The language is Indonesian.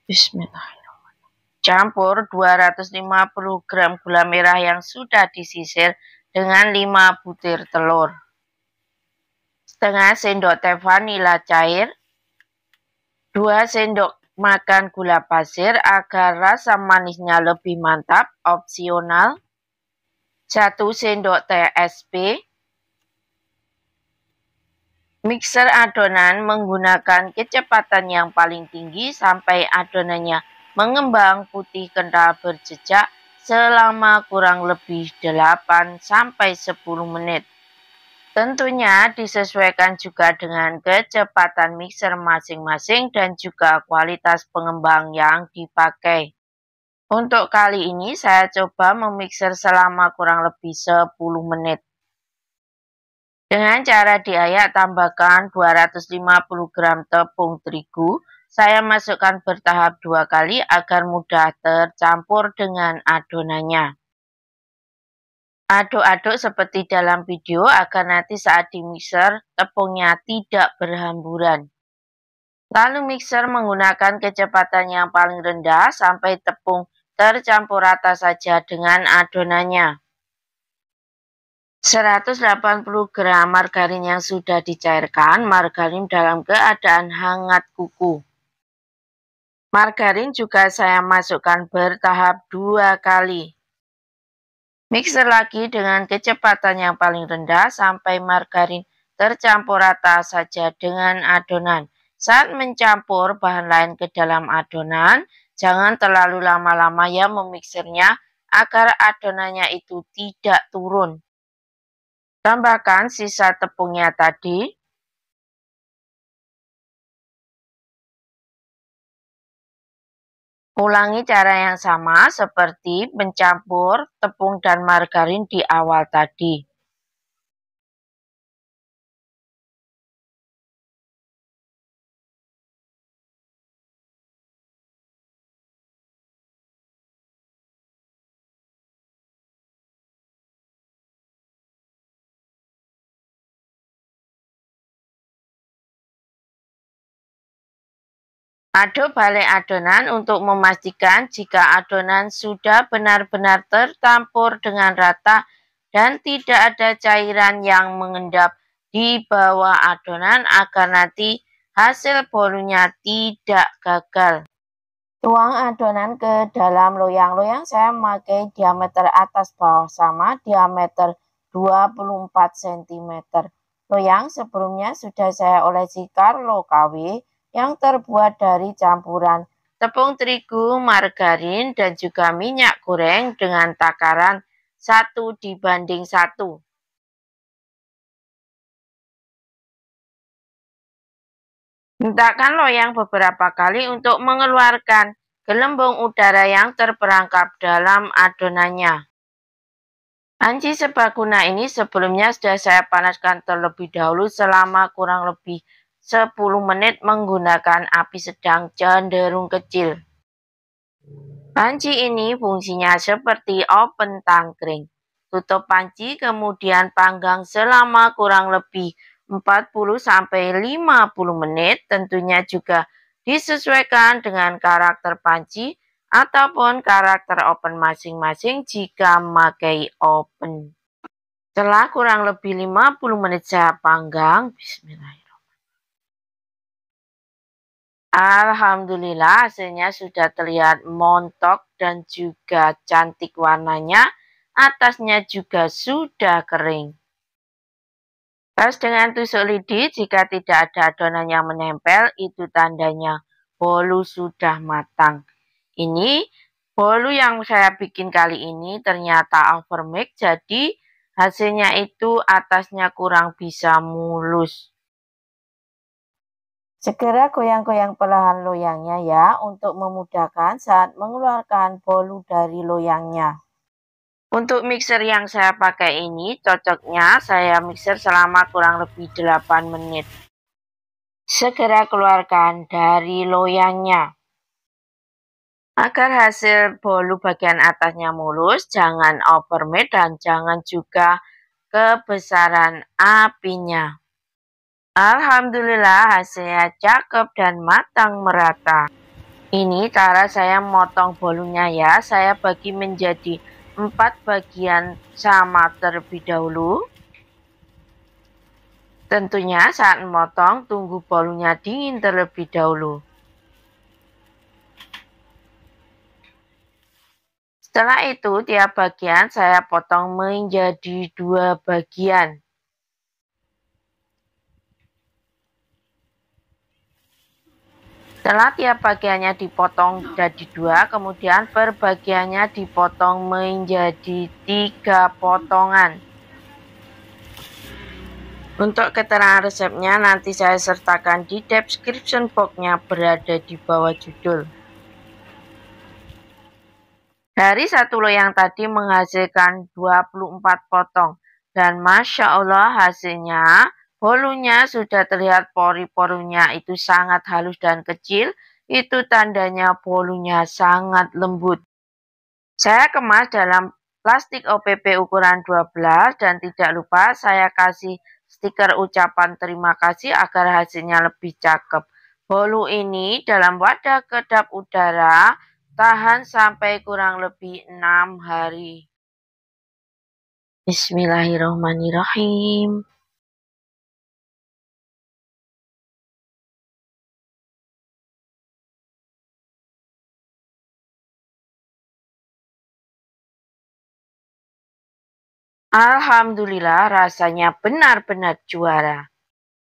Bismillahirrahmanirrahim. Campur 250 gram gula merah yang sudah disisir dengan 5 butir telur. Setengah sendok teh vanila cair. 2 sendok makan gula pasir agar rasa manisnya lebih mantap, opsional. 1 sendok teh SP. Mixer adonan menggunakan kecepatan yang paling tinggi sampai adonannya mengembang putih kental berjejak selama kurang lebih 8-10 menit. Tentunya disesuaikan juga dengan kecepatan mixer masing-masing dan juga kualitas pengembang yang dipakai. Untuk kali ini saya coba memixer selama kurang lebih 10 menit. Dengan cara diayak, tambahkan 250 gram tepung terigu. Saya masukkan bertahap 2 kali agar mudah tercampur dengan adonannya. Aduk-aduk seperti dalam video agar nanti saat dimixer tepungnya tidak berhamburan. Lalu mixer menggunakan kecepatan yang paling rendah sampai tepung tercampur rata saja dengan adonannya. 180 gram margarin yang sudah dicairkan, margarin dalam keadaan hangat kuku. Margarin juga saya masukkan bertahap 2 kali. Mixer lagi dengan kecepatan yang paling rendah sampai margarin tercampur rata saja dengan adonan. Saat mencampur bahan lain ke dalam adonan, jangan terlalu lama-lama ya memixernya agar adonannya itu tidak turun. Tambahkan sisa tepungnya tadi. Ulangi cara yang sama seperti mencampur tepung dan margarin di awal tadi. Aduk balik adonan untuk memastikan jika adonan sudah benar-benar tercampur dengan rata dan tidak ada cairan yang mengendap di bawah adonan agar nanti hasil bolunya tidak gagal. Tuang adonan ke dalam loyang-loyang. Saya memakai diameter atas bawah sama, diameter 24 cm. Loyang sebelumnya sudah saya olesi Carlo KW yang terbuat dari campuran tepung terigu, margarin, dan juga minyak goreng dengan takaran 1:1. Hentakkan loyang beberapa kali untuk mengeluarkan gelembung udara yang terperangkap dalam adonannya. Panci serbaguna ini sebelumnya sudah saya panaskan terlebih dahulu selama kurang lebih 10 menit menggunakan api sedang cenderung kecil. Panci ini fungsinya seperti oven tangkring. Tutup panci kemudian panggang selama kurang lebih 40-50 menit, tentunya juga disesuaikan dengan karakter panci ataupun karakter oven masing-masing jika memakai oven. Setelah kurang lebih 50 menit saya panggang, bismillahirrahmanirrahim. Alhamdulillah hasilnya sudah terlihat montok dan juga cantik warnanya, atasnya juga sudah kering. Tes dengan tusuk lidi, jika tidak ada adonan yang menempel, itu tandanya bolu sudah matang. Ini bolu yang saya bikin kali ini ternyata overmix, jadi hasilnya itu atasnya kurang bisa mulus. Segera goyang-goyang perlahan loyangnya ya, untuk memudahkan saat mengeluarkan bolu dari loyangnya. Untuk mixer yang saya pakai ini, cocoknya saya mixer selama kurang lebih 8 menit. Segera keluarkan dari loyangnya. Agar hasil bolu bagian atasnya mulus, jangan overmix dan jangan juga kebesaran apinya. Alhamdulillah hasilnya cakep dan matang merata. Ini cara saya motong bolunya ya. Saya bagi menjadi 4 bagian sama terlebih dahulu. Tentunya saat memotong, tunggu bolunya dingin terlebih dahulu. Setelah itu, tiap bagian saya potong menjadi 2 bagian. Setelah tiap bagiannya dipotong jadi 2, kemudian per bagiannya dipotong menjadi 3 potongan. Untuk keterangan resepnya nanti saya sertakan di description box-nya berada di bawah judul. Dari satu loyang tadi menghasilkan 24 potong. Dan Masya Allah hasilnya, bolunya sudah terlihat pori-porinya itu sangat halus dan kecil. Itu tandanya bolunya sangat lembut. Saya kemas dalam plastik OPP ukuran 12 dan tidak lupa saya kasih stiker ucapan terima kasih agar hasilnya lebih cakep. Bolu ini dalam wadah kedap udara tahan sampai kurang lebih 6 hari. Bismillahirrahmanirrahim. Alhamdulillah rasanya benar-benar juara.